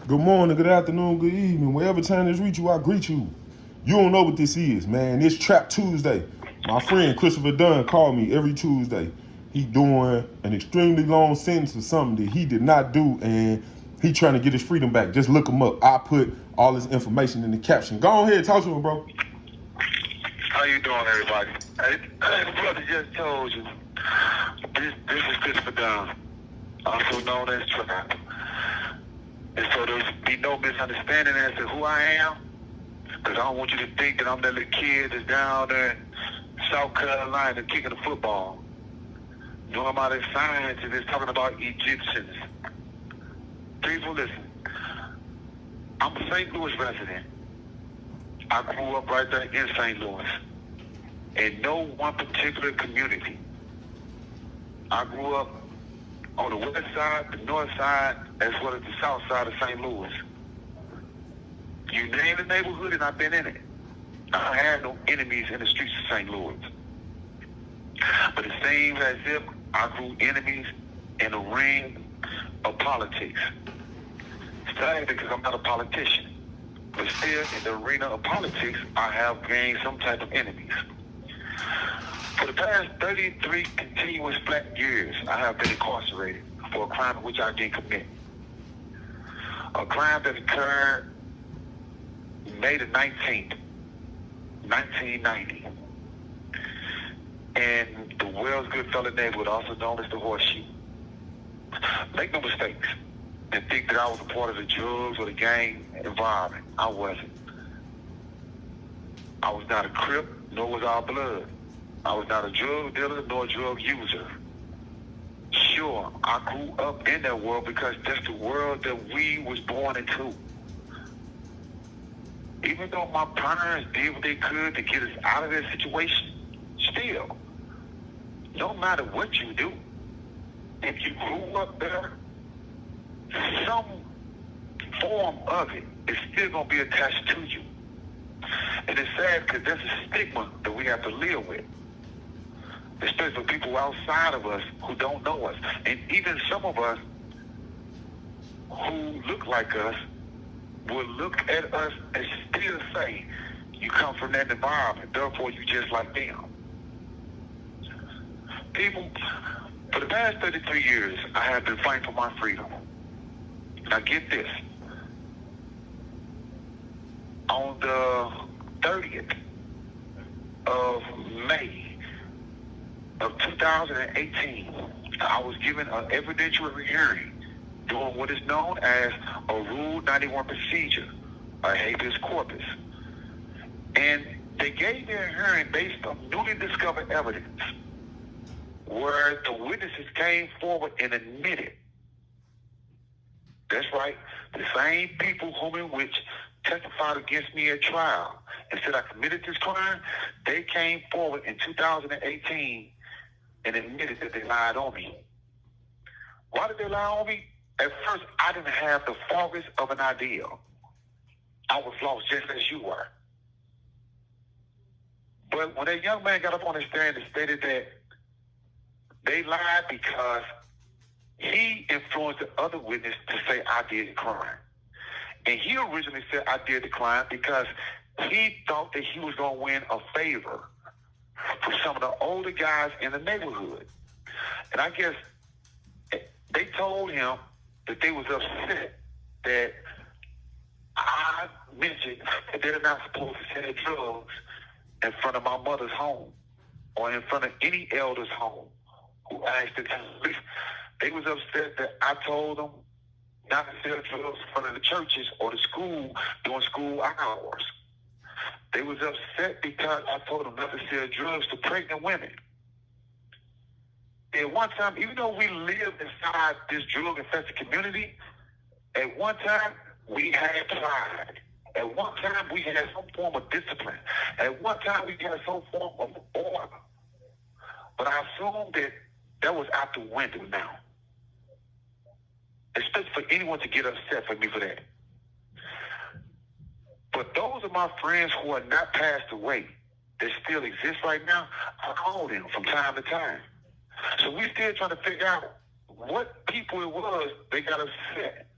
Good morning, good afternoon, good evening. Wherever time this reach you, I greet you. You don't know what this is, man. It's Trap Tuesday. My friend Christopher Dunn called me every Tuesday. He doing an extremely long sentence for something that he did not do, and he trying to get his freedom back. Just look him up. I put all his information in the caption. Go ahead, talk to him, bro. How you doing, everybody? The brother just told you. This is Christopher Dunn, also known as Trap. And so there's be no misunderstanding as to who I am, because I don't want you to think that I'm that little kid that's down there in South Carolina kicking the football. Doing my science and it's talking about Egyptians. People, listen. I'm a St. Louis resident. I grew up right there in St. Louis. In no one particular community. I grew up on the west side, the north side, as well as the south side of St. Louis. You name the neighborhood and I've been in it. I had no enemies in the streets of St. Louis. But it seems as if I grew enemies in the ring of politics. Sad because I'm not a politician. But still, in the arena of politics, I have gained some type of enemies. For the past 33 continuous flat years, I have been incarcerated for a crime which I didn't commit. A crime that occurred May the 19th, 1990. In the Wells Goodfellow neighborhood, also known as the Horseshoe. Make no mistakes and think that I was a part of the drugs or the gang environment. I wasn't. I was not a Crip, nor was I blood. I was not a drug dealer nor a drug user. Sure, I grew up in that world because that's the world that we was born into. Even though my parents did what they could to get us out of that situation, still, no matter what you do, if you grew up there, some form of it is still going to be attached to you. And it's sad because there's a stigma that we have to live with. Especially for people outside of us who don't know us. And even some of us who look like us will look at us and still say, you come from that environment, therefore you just like them. People, for the past 33 years, I have been fighting for my freedom. Now get this. On the 30th of May, of 2018, I was given an evidentiary hearing doing what is known as a Rule 91 procedure, a habeas corpus. And they gave me a hearing based on newly discovered evidence where the witnesses came forward and admitted. That's right, the same people whom in which testified against me at trial and said I committed this crime, they came forward in 2018 and admitted that they lied on me. Why did they lie on me? At first, I didn't have the foggiest of an idea. I was lost just as you were. But when that young man got up on the stand and stated that they lied because he influenced the other witness to say I did the crime. And he originally said I did the crime because he thought that he was going to win a favor from some of the older guys in the neighborhood. And I guess they told him that they was upset that I mentioned that they're not supposed to sell drugs in front of my mother's home or in front of any elder's home who asked it. They was upset that I told them not to sell drugs in front of the churches or the school during school hours. They was upset because I told them not to sell drugs to pregnant women. At one time, even though we lived inside this drug-infested community, at one time, we had pride. At one time, we had some form of discipline. At one time, we had some form of order. But I assume that that was out the window now. Especially for anyone to get upset for me for that. But those are my friends who are not passed away that still exist right now. I call them from time to time. So we still trying to figure out what people it was they got upset.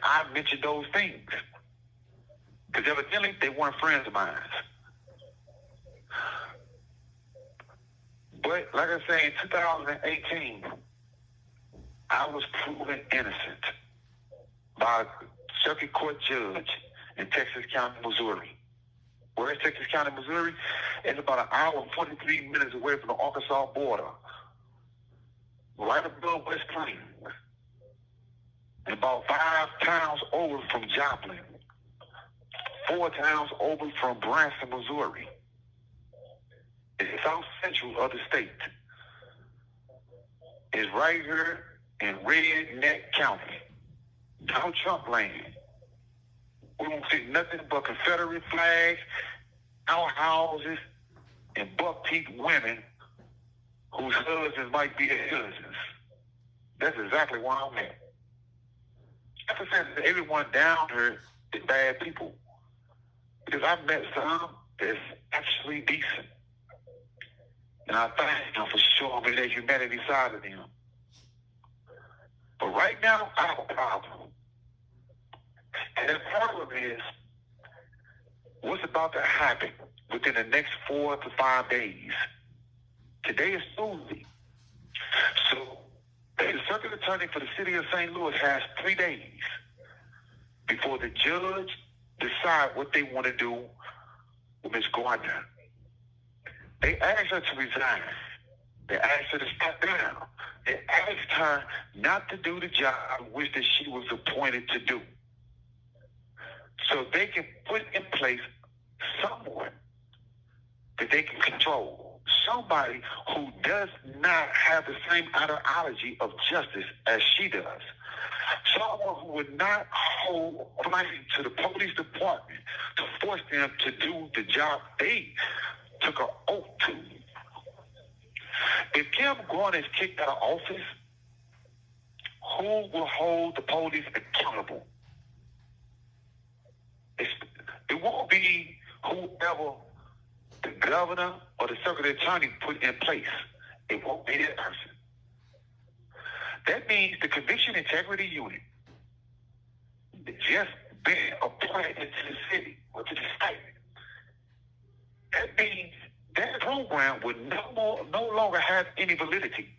I mentioned those things. Because evidently they weren't friends of mine. But like I say, in 2018, I was proven innocent by a circuit court judge in Texas County, Missouri. Where is Texas County, Missouri? It's about an hour and 43 minutes away from the Arkansas border, right above West Plains, and about 5 towns over from Joplin, 4 towns over from Branson, Missouri. It's south central of the state. It's right here in Redneck County, Donald Trump land. We won't see nothing but Confederate flags, outhouses, and buck-teeth women whose husbands might be their cousins. That's exactly where I'm at. Like I said, everyone down here is bad people. Because I've met some that's actually decent. And I thank them for showing me their humanity side of them. But right now, I have a problem. And the problem is what's about to happen within the next 4 to 5 days. Today is Tuesday. So the circuit attorney for the city of St. Louis has 3 days before the judge decide what they want to do with Ms. Gardner. They asked her to resign. They asked her to step down. They asked her not to do the job which that she was appointed to do. So they can put in place someone that they can control. Somebody who does not have the same ideology of justice as she does. Someone who would not hold money to the police department to force them to do the job they took an oath to. If Kim Gordon is kicked out of office, who will hold the police accountable? It won't be whoever the governor or the circuit attorney put in place. It won't be that person. That means the Conviction Integrity Unit just been applied to the city or to the state. That means that program would no longer have any validity.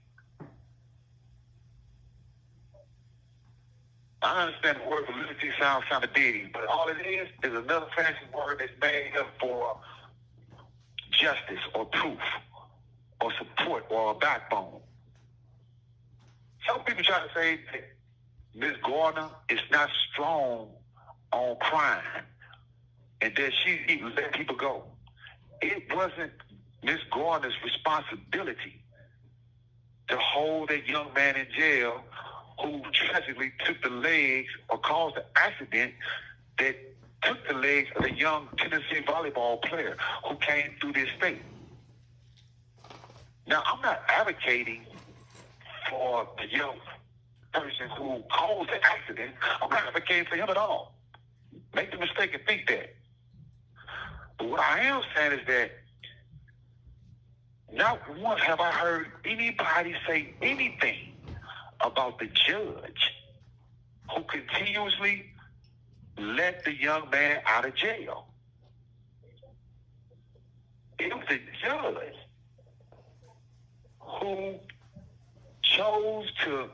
I understand the word validity sounds kind of big, but all it is another fancy word that's made up for justice or proof or support or a backbone. Some people try to say that Ms. Gardner is not strong on crime and that she even let people go. It wasn't Ms. Gardner's responsibility to hold that young man in jail who tragically took the legs or caused the accident that took the legs of the young Tennessee volleyball player who came through this state. Now, I'm not advocating for the young person who caused the accident. I'm not advocating for him at all. Make the mistake and think that. But what I am saying is that not once have I heard anybody say anything about the judge who continuously let the young man out of jail. It was the judge who chose to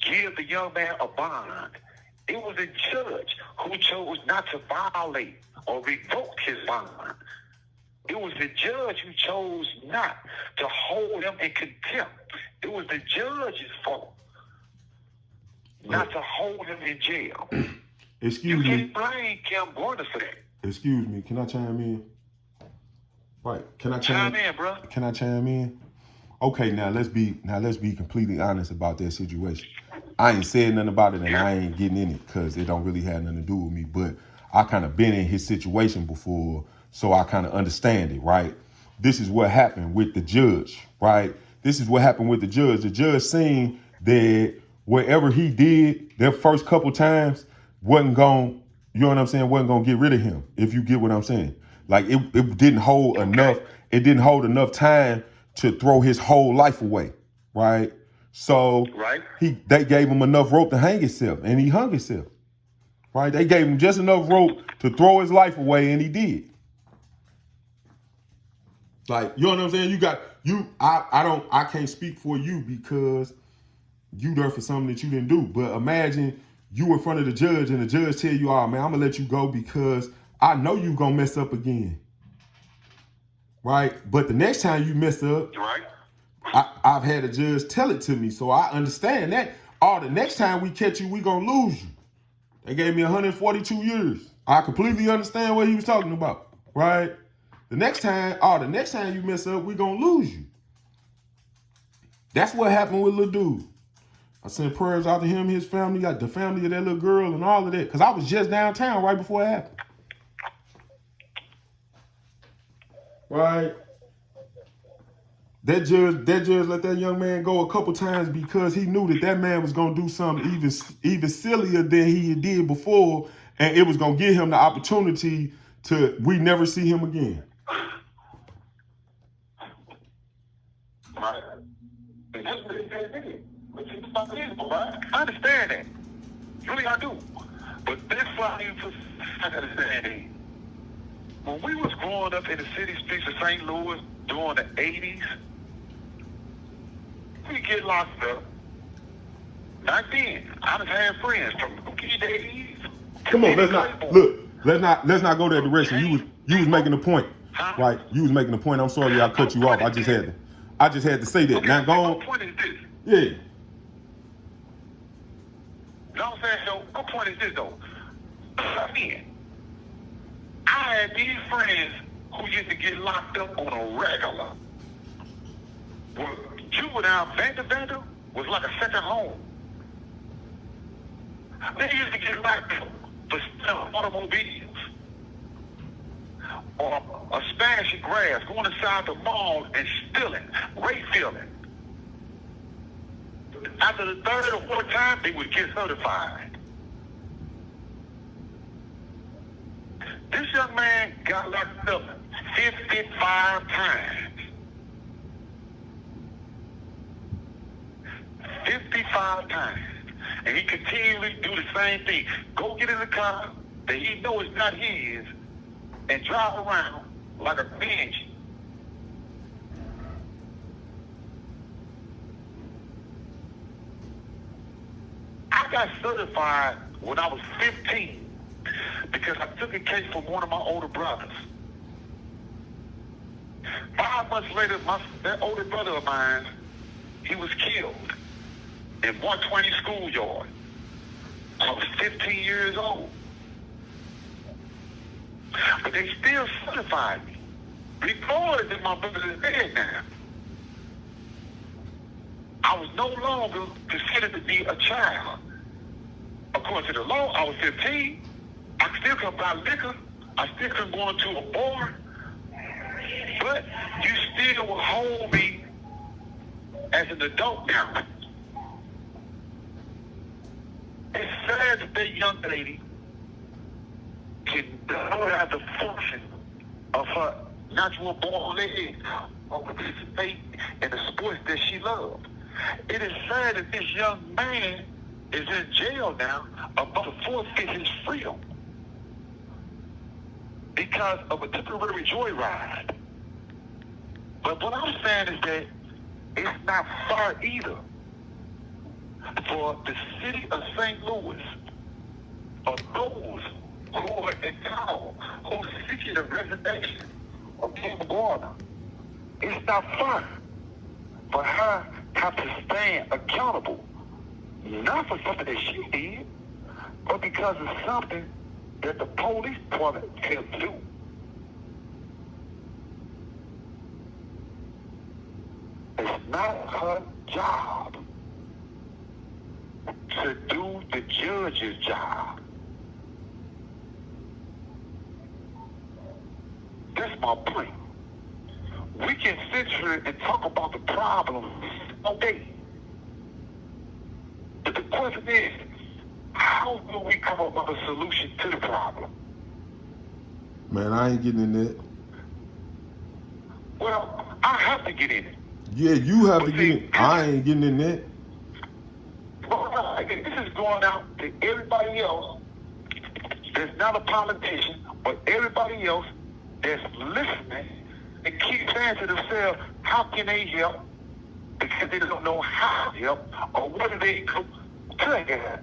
give the young man a bond. It was the judge who chose not to violate or revoke his bond. It was the judge who chose not to hold him in contempt. It was the judge's fault not to hold him in jail. Excuse you me. can't blame Kim Gordon for that. Excuse me. Can I chime in? Right. Can I Chime in, bro. Can I chime in? Okay, now let's be completely honest about that situation. I ain't said nothing about it and I ain't getting in it because it don't really have nothing to do with me. But I kind of been in his situation before, so I kind of understand it, right? This is what happened with the judge, right? This is what happened with the judge. The judge seen that whatever he did their first couple times wasn't going, you know what I'm saying, wasn't going to get rid of him, if you get what I'm saying. Like it didn't hold enough, it didn't hold enough time to throw his whole life away, right? So Right. they gave him enough rope to hang himself, and he hung himself. right? They gave him just enough rope to throw his life away, and he did. Like, you know what I'm saying? I can't speak for you because you there for something that you didn't do. But imagine you in front of the judge and the judge tell you, oh man, I'm gonna let you go because I know you gonna mess up again. Right? But the next time you mess up, Right. I've had a judge tell it to me, so I understand that. Oh, the next time we catch you, we gonna lose you. They gave me 142 years. I completely understand what he was talking about, right? The next time you mess up, we gonna lose you. That's what happened with little dude. I sent prayers out to him, his family, the family of that little girl, and all of that, because I was just downtown right before it happened. Right? That judge let that young man go a couple times because he knew that man was gonna do something even sillier than he did before, and it was gonna give him the opportunity to we never see him again. Right. I understand that. Really, I do. But that's why I understand. When we was growing up in the city streets of St. Louis during the 80s, we get locked up. Not then. I just had friends from Cookie days. Come on, let's not go that direction. You was making a point, right? You was making a point. I'm sorry I cut you off. I just had to say that. Okay, now go on. My point is this. Yeah. You know what I'm saying? So my point is this though. Again, I had these friends who used to get locked up on a regular. Well, juvenile Vander was like a second home. They used to get locked up for stealing automobiles or smashing grass, going inside the mall and stealing, rape stealing. After the third or fourth time, they would get certified. This young man got locked up 55 times. 55 times. And he continually do the same thing. Go get in the car that he knows is not his and drive around like a banshee. I got certified when I was 15 because I took a case from one of my older brothers. 5 months later, that older brother of mine, he was killed in 120 schoolyard. I was 15 years old. But they still certified me. Regardless that my brother is dead now. I was no longer considered to be a child. According to the law, I was 15. I still couldn't buy liquor. I still couldn't go into a bar. But you still will hold me as an adult now. It's sad that that young lady don't have the function of her natural born leg or participate in the sports that she loved. It is sad that this young man is in jail now about to forfeit his freedom because of a temporary joyride. But what I'm saying is that it's not far either for the city of St. Louis or those who are in town who are seeking a resignation of Kim Gardner. It's not far for her to have to stand accountable, not for something that she did, but because of something that the police department failed to do. It's not her job to do the judge's job. That's my point. We can sit here and talk about the problem all day. But the question is, how do we come up with a solution to the problem? Man, I ain't getting in that. Well, I have to get in it. Yeah, you have to get in. I ain't getting in that. Well, this is going out to everybody else that's not a politician, but everybody else that's listening and keep saying to themselves, how can they help? Because they don't know how to help or what do they do to help.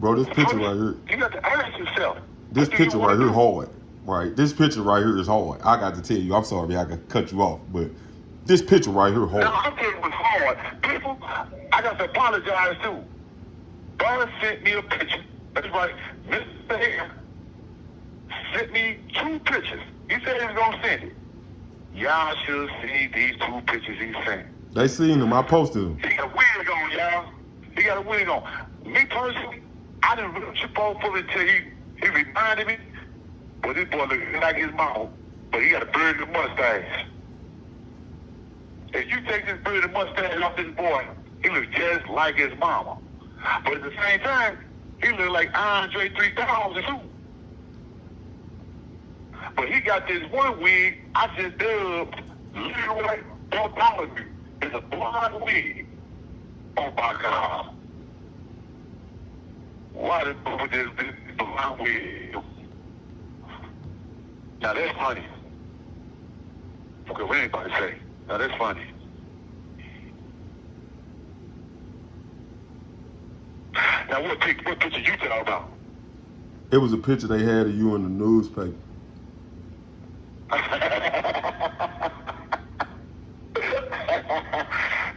Bro, this picture right here. You got to ask yourself. This picture right here hard. Right? This picture right here is hard. I got to tell you, I'm sorry I got cut you off, but this picture right here hard. No, I'm telling you it was hard. People, I got to apologize too. Brother sent me a picture. That's right. Mr. Hager sent me 2 pictures. He said he was going to send it. Y'all should see these 2 pictures he sent. They seen them. I posted them. He got a wig on, y'all. He got a wig on. Me personally, I didn't really trip off of it until he reminded me. But this boy looks like his mama. But he got a beard and a mustache. If you take this beard and mustache off this boy, he looks just like his mama. But at the same time, he look like Andre 3000 too. But he got this one wig I just dubbed Leroy Bartholomew. It's a blonde wig. Oh my God. Why did they put this blonde wig? Now that's funny. Okay, what anybody say? Now that's funny. Now what picture you talking about? It was a picture they had of you in the newspaper.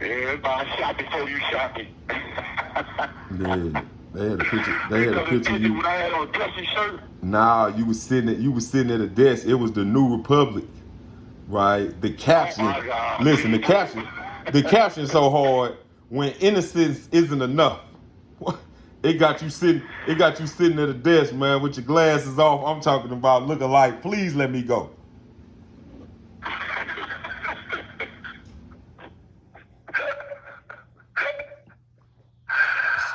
Everybody shot before you shot me. Yeah, they had a picture. They had a picture of you. When I had on a dressy shirt. Nah, you was sitting at a desk. It was the New Republic, right? The caption. Oh my God. Listen, the caption so hard. When innocence isn't enough, it got you sitting at a desk, man, with your glasses off. I'm talking about looking like, please let me go.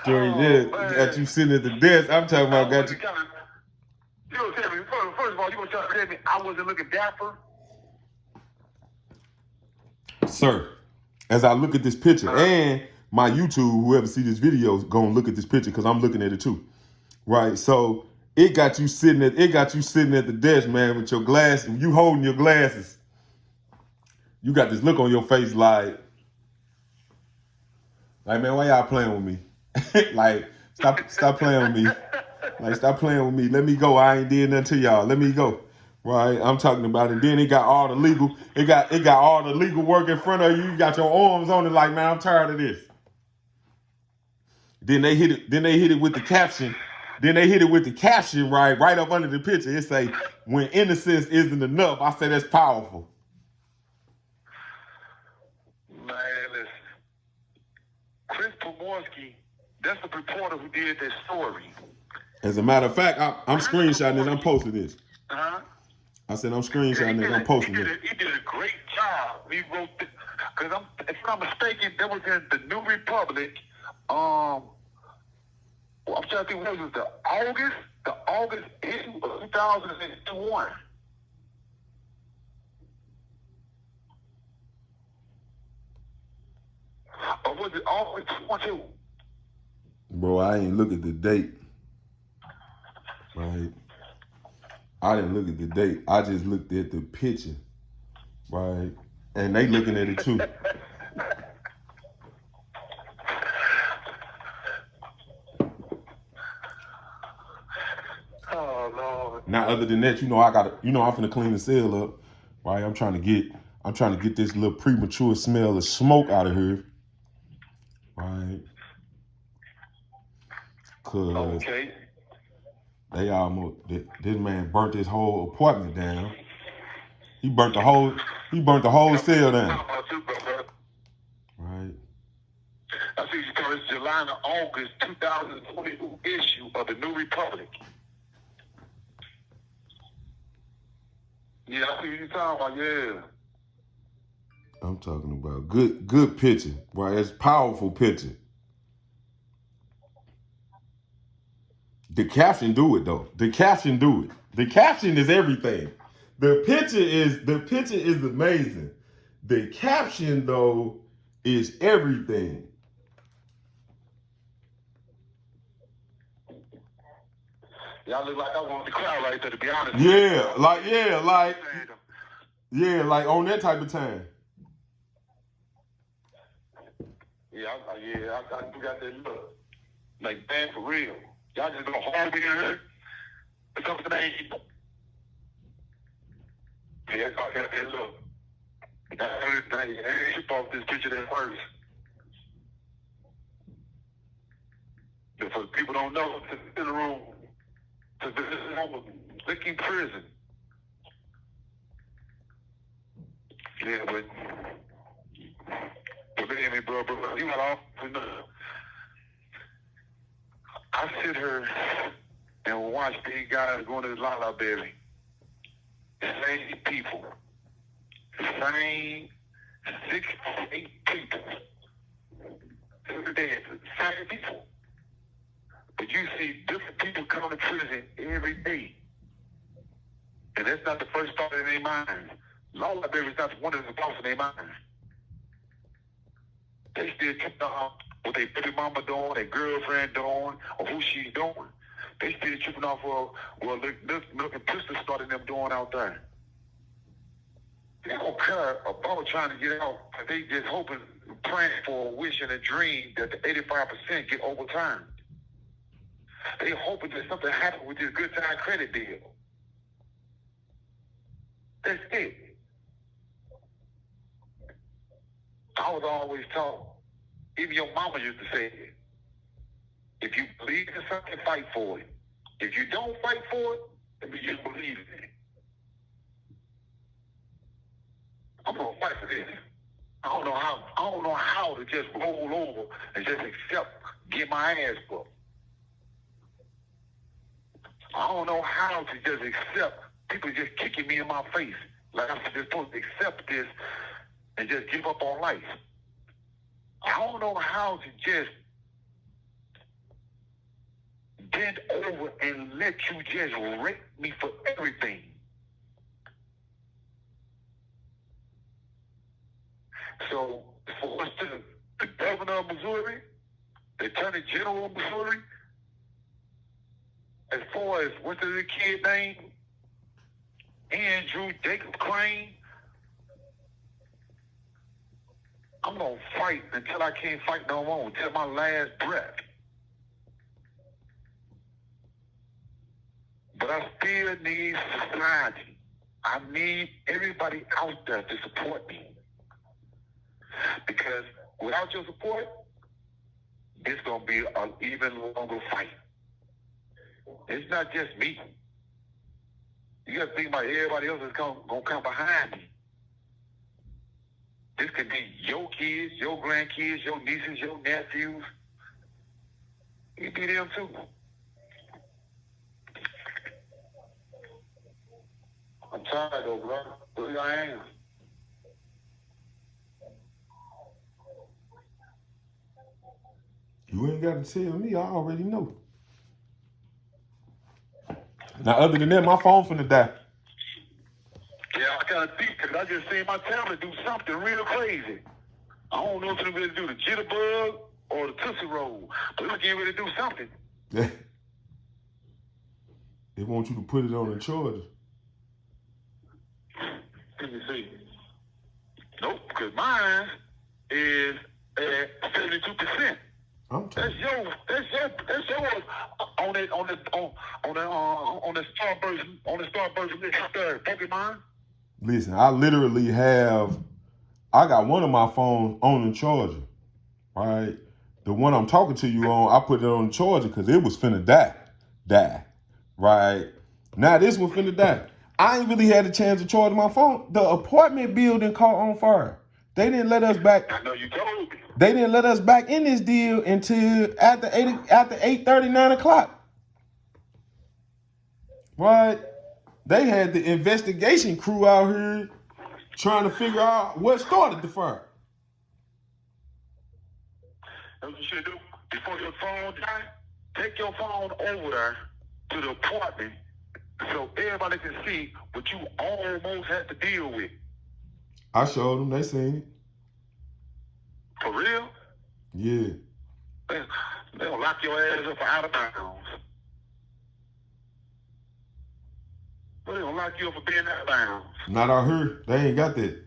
Got you sitting at the desk. I'm talking about got you. You gonna tell me, first of all, you gonna tell me I wasn't looking dapper? Sir, as I look at this picture, and my YouTube, whoever see this video, is gonna look at this picture because I'm looking at it too. Right? So it got you sitting at the desk, man, with your glasses, you holding your glasses. You got this look on your face like man, why y'all playing with me? Like, stop playing with me. Like, stop playing with me. Let me go. I ain't did nothing to y'all. Let me go. Right? I'm talking about it. Then it got all the legal. It got all the legal work in front of you. You got your arms on it. Like, man, I'm tired of this. Then they hit it with the caption. Right up under the picture. It say, when innocence isn't enough. I say that's powerful. Man, listen. Chris Pomorsky, that's the reporter who did that story. As a matter of fact, I'm screenshotting it. I'm posting this. Uh-huh. I said I'm screenshotting it. I'm posting it. He did a great job. He wrote this, because if I'm not mistaken, that was in the New Republic. I'm trying to think what was the August issue of 2001. Or was it August 22? Bro, I ain't look at the date. Right? I didn't look at the date. I just looked at the picture. Right? And they looking at it too. Oh Lord. Now, other than that, I'm finna clean the cell up. Right? I'm trying to get this little premature smell of smoke out of here. Right? Cause okay. This man burnt his whole apartment down. He burnt the whole cell down. Right. I see you call this July to August 2022 issue of the New Republic. Yeah, I see what you're talking about, yeah. I'm talking about good picture, right? It's powerful picture. The caption do it though. The caption do it. The caption is everything. The picture is amazing. The caption though is everything. Y'all look like I wanted to cry right there, to be honest. Yeah, like on that type of time. Yeah, I got that look. Like, man, for real. Y'all just go hard in here. It's something that ain't. Yeah, I got that look. That's everything. She bought this picture there first. But for people don't know, it's in the room. So this is almost licking prison. Yeah, but believe me, bro, you got off. I sit here and watch these guys going to the La Berry. The same people. The same 6 or 8 people. Every day, same people. But you see different people come to prison every day. And that's not the first thought in their mind. Law library is not one of the thoughts in their mind. They still keep on what their baby mama doing, their girlfriend doing, or who she's doing. They still tripping off of, well, look at pistol starting them doing out there. They don't care about trying to get out. They just hoping, praying for a wish and a dream that the 85% get overturned. They hoping that something happens with this good time credit deal. That's it. I was always taught, even your mama used to say it, if you believe in something, fight for it. If you don't fight for it, then you just believe in it. I'm gonna fight for this. I don't know how to just roll over and just accept, get my ass whooped. I don't know how to just accept people just kicking me in my face. Like I'm just supposed to accept this and just give up on life. I don't know how to just bend over and let you just rape me for everything. So for us to the governor of Missouri, the attorney general of Missouri, as far as what's the kid name? Andrew Jacob Crane. I'm gonna fight until I can't fight no more, until my last breath. But I still need society. I need everybody out there to support me. Because without your support, it's gonna be an even longer fight. It's not just me. You gotta think about everybody else that's gonna come behind me. This could be your kids, your grandkids, your nieces, your nephews. It could be them too. I'm tired though, bro. Really I am. You ain't got to tell me. I already know. Now, other than that, my phone finna die. Yeah, I gotta think because I just seen my tablet do something real crazy. I don't know if it's going to do the jitterbug or the Tootsie Roll, but it's getting ready to do something. They want you to put it on the charger. Let me see. Nope, because mine is at 72%. That's yours on the Starburst Pokemon. Listen, I literally I got one of my phones on the charger, right? The one I'm talking to you on, I put it on the charger because it was finna die, right? Now this one finna die. I ain't really had a chance to charge my phone. The apartment building caught on fire. They didn't let us back. I know you told me. They didn't let us back in this deal until after 8:30, 9 o'clock. Right? They had the investigation crew out here trying to figure out what started the fire. That's what you should do. Before your phone dies, take your phone over there to the apartment so everybody can see what you almost had to deal with. I showed them. They seen it. For real? Yeah. They'll lock your ass up for out of bounds. Well, they gonna lock you up for being out of bounds. Not out here. They ain't got that.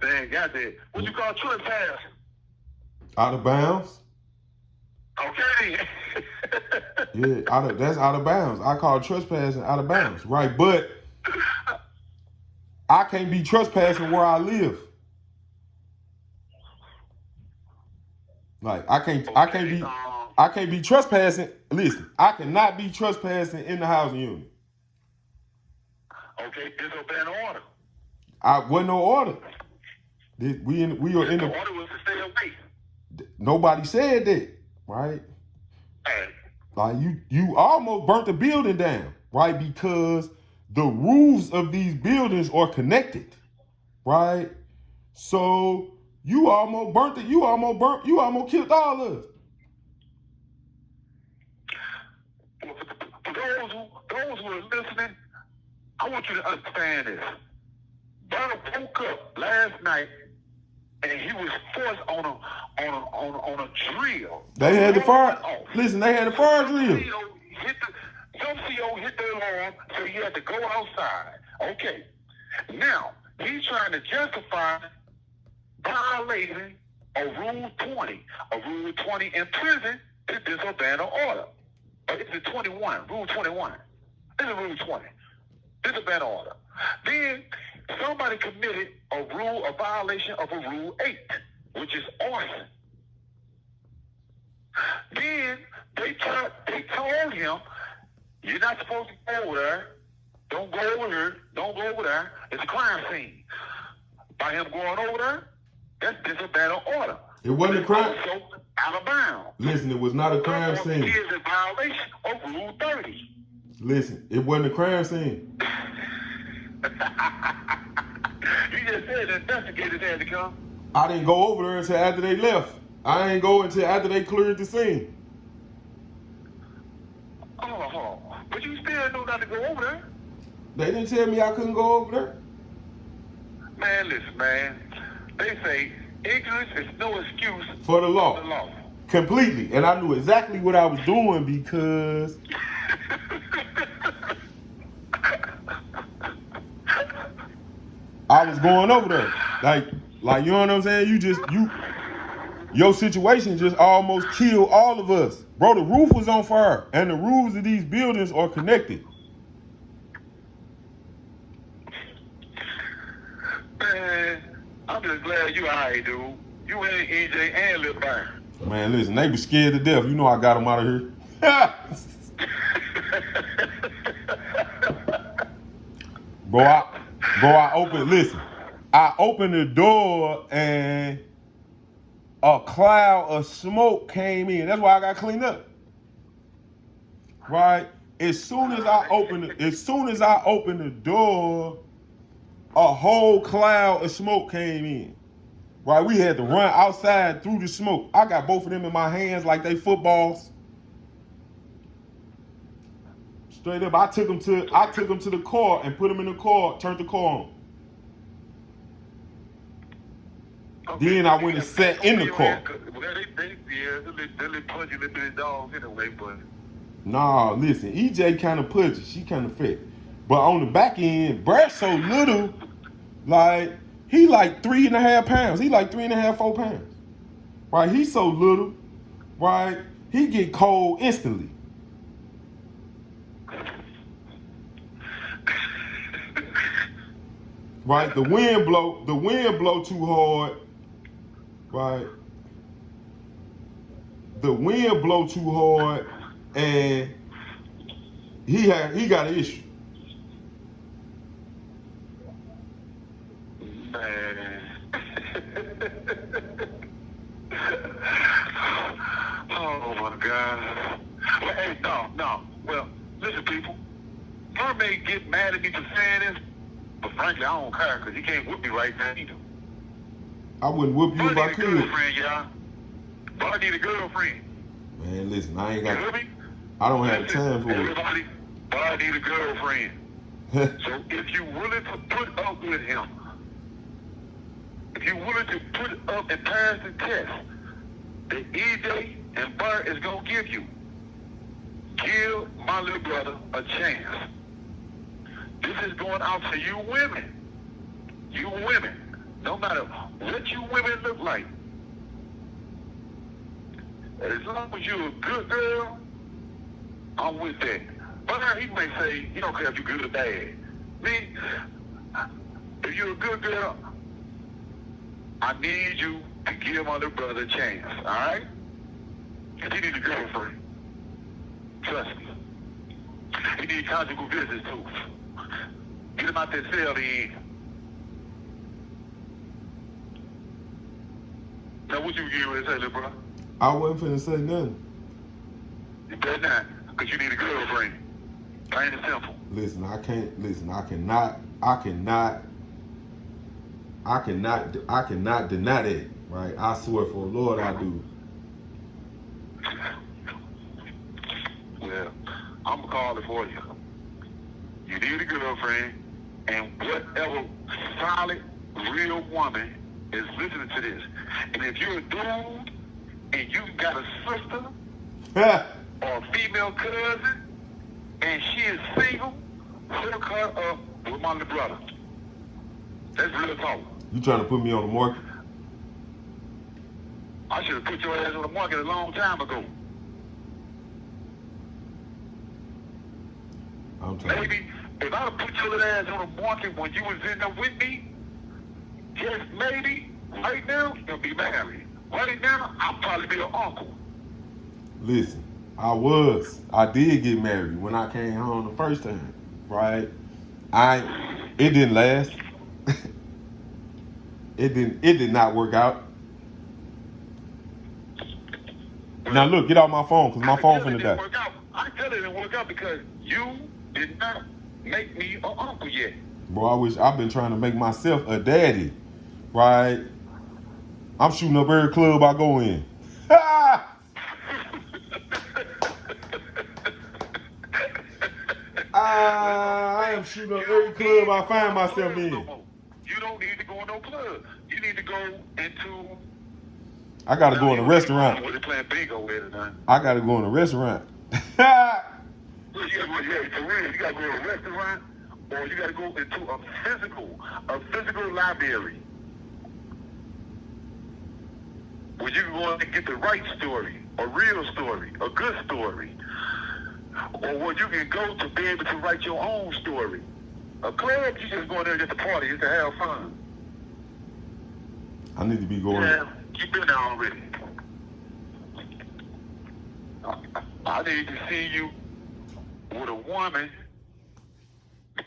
they ain't got that. What you call trespass? Out of bounds? Okay. Yeah, that's out of bounds. I call trespassing out of bounds, right? But I can't be trespassing where I live. Like I can't be trespassing. Listen, I cannot be trespassing in the housing unit. Okay, disobey an order. I wasn't no order. We are in The the. order was to stay away. Nobody said that, right? Hey. Like you almost burnt the building down, right? Because the roofs of these buildings are connected, right? So you almost burnt it. You almost killed all of us. For those who are listening, I want you to understand this. Brother woke up last night and he was forced on a drill. They had the fire. Listen, they had the fire drill. Some CO hit the alarm, so he had to go outside. Okay. Now, he's trying to justify violating a Rule 20. A Rule 20 in prison is disobeying an order. Or is it 21? Rule 21. This is Rule 20. Disobeying an order. Then somebody committed a violation of a Rule 8, which is arson. Then they told him, you're not supposed to go over there. Don't go over there. Don't go over there. It's a crime scene. By him going over there, that's disobeying an order. It wasn't a crime. Also out of bounds. Listen, it was not a crime scene. It is a violation of Rule 30. Listen, it wasn't a crime scene. You just said the investigators had to come. I didn't go over there until after they left. I ain't go until after they cleared the scene. Oh, but you still knew not to go over there. They didn't tell me I couldn't go over there. Man, listen, man. They say ignorance is no excuse for the law. For the law. Completely. And I knew exactly what I was doing because I was going over there. Like you know what I'm saying? Your situation just almost killed all of us. Bro, the roof was on fire and the roofs of these buildings are connected. Man, I'm just glad you alright, dude. You ain't EJ and Lil Byron. Man, listen, they was scared to death. You know I got them out of here. I opened the door and a cloud of smoke came in. That's why I got cleaned up. Right? As soon as I opened the door, a whole cloud of smoke came in. Right? We had to run outside through the smoke. I got both of them in my hands like they footballs. Straight up, I took them to the car and put them in the car, turned the car on. Okay. Then I went and sat in the car. Well, they punch you little bit dogs anyway, but. Nah, listen, EJ kind of pudgy. She kind of fat. But on the back end, Brad's so little, like, he like 3.5 pounds. He like 3.5, 4 pounds. Right? He's so little, right? He get cold instantly. Right? The wind blow too hard. Right? The wind blow too hard, and he got an issue. Man. Oh my God. Well, hey, no. Well, listen, people. Her may get mad at me for saying this, but frankly, I don't care because he can't whip me right now either. I wouldn't whip you if I could. I need a girlfriend, y'all. But I need a girlfriend. Man, listen, I ain't got. You hear me? I don't have time for everybody, it. But I need a girlfriend. So if you willing to put up with him, if you're willing to put up and pass the test that EJ and Bart is going to give you, give my little brother a chance. This is going out to you women. You women. No matter what you women look like. As long as you're a good girl, I'm with that. But he may say, you don't care if you're good or bad. Me, if you're a good girl, I need you to give my little brother a chance, all right? Because he needs a girlfriend. Trust me. He needs conjugal visits, too. Get him out that cell in. Now, what you getting ready to say, little bro? I wasn't finna say nothing. You better not, because you need a girlfriend. Plain and simple. Listen, I cannot deny that, right? I swear for the Lord I do. Well, I'm going to call it for you. You need a girlfriend, and whatever solid, real woman is listening to this. And if you're a dude and you got a sister or a female cousin and she is single, hook her up with my little brother. That's real talk. You trying to put me on the market? I should have put your ass on the market a long time ago. Maybe if I'd have put your little ass on the market when you was in there with me, just maybe, right now, you'll be married. Right now, I'll probably be an uncle. Listen, I did get married when I came home the first time, right? It didn't last. It did not work out. Now look, get off my phone, because my phone finna die. I can tell it didn't work out because you did not make me an uncle yet. Bro, I've been trying to make myself a daddy, right? I'm shooting up every club I go in. I am shooting up every club I find myself in. You don't need to go in no club. You need to go into... I gotta go in a restaurant. What they playing bingo with, I gotta go in a restaurant. For real, you gotta go to a restaurant, or you gotta go into a physical library, where you can go and get the right story, a real story, a good story, or where you can go to be able to write your own story. A club, you just go in there just to party, just to have fun. I need to be going. Yeah, you've been there already. I need to see you with a woman,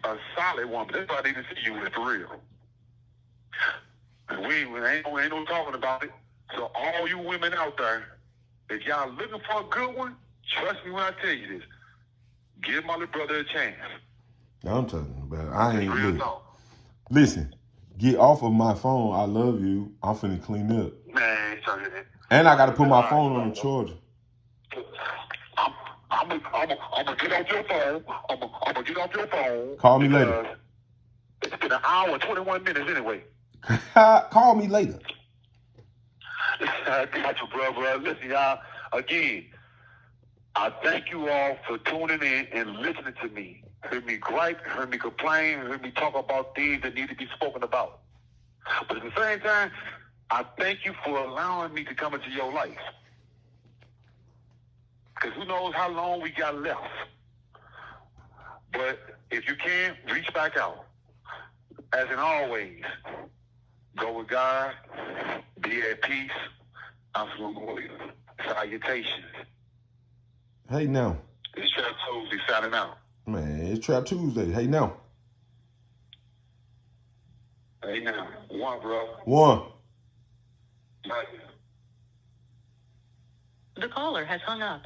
a solid woman. That's what I need to see you with, for real. And we ain't no talking about it. So all you women out there, if y'all looking for a good one, trust me when I tell you this. Give my little brother a chance. I'm talking about it. I ain't good. Listen, get off of my phone. I love you. I'm finna clean up. Man, and I gotta put my phone on the charger. I'm gonna get off your phone. I'm gonna get off your phone. Call me later. It's been an hour and 21 minutes anyway. Call me later. I got you, bro. Listen, y'all. Again, I thank you all for tuning in and listening to me. Heard me gripe, heard me complain, heard me talk about things that need to be spoken about. But at the same time, I thank you for allowing me to come into your life. Because who knows how long we got left. But if you can, reach back out. As in always, go with God, be at peace. Absolutely. Salutations. Hey now. It's Trap Tuesday signing out. Man, it's Trap Tuesday. Hey now. Hey now. One, bro. One. Bye. The caller has hung up.